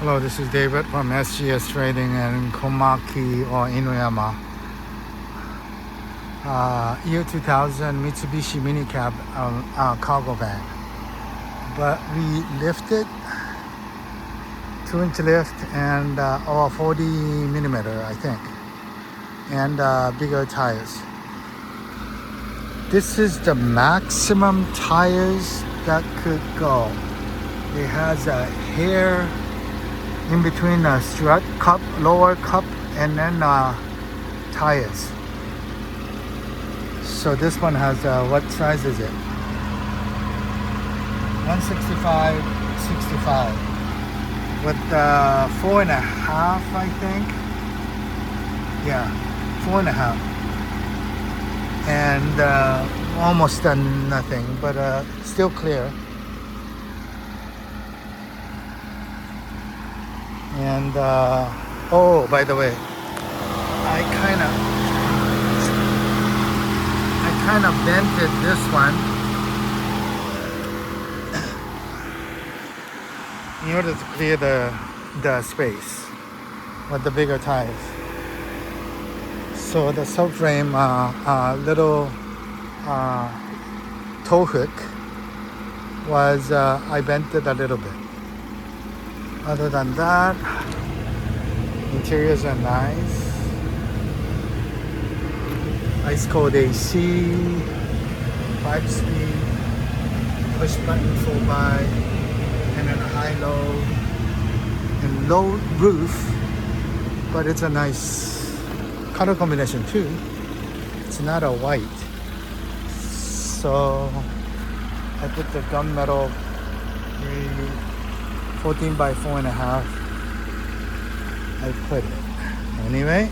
Hello, this is David from SGS-TRADING in Komaki or Inuyama. Year 2000 Mitsubishi Minicab cargo van. But we lifted 2-inch lift and or 40 millimeter, I think, and bigger tires. This is the maximum tires that could go. It has a hair in between a strut cup, lower cup, and then tires. So this one has what size is it? 165, 65 with 4.5, I think. Yeah, 4.5, and almost done nothing, but still clear. And oh, by the way, I kind of dented this one in order to clear the space with the bigger tires. So the subframe little tow hook was I bent it a little bit. Other than that, interiors are nice. Ice cold AC, 5-speed, push button 4x, and then a high-low and low roof. But it's a nice color combination too. It's not a white. So I put the gunmetal 14 by 4.5. I put it. Anyway,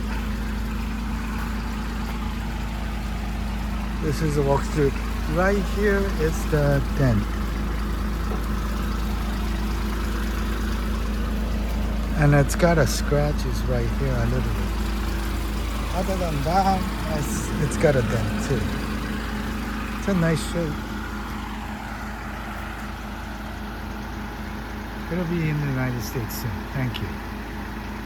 this is a walkthrough. Right here is the dent. And it's got a scratches right here a little bit. Other than that, it's got a dent too. It's a nice shape. It'll be in the United States soon. Thank you.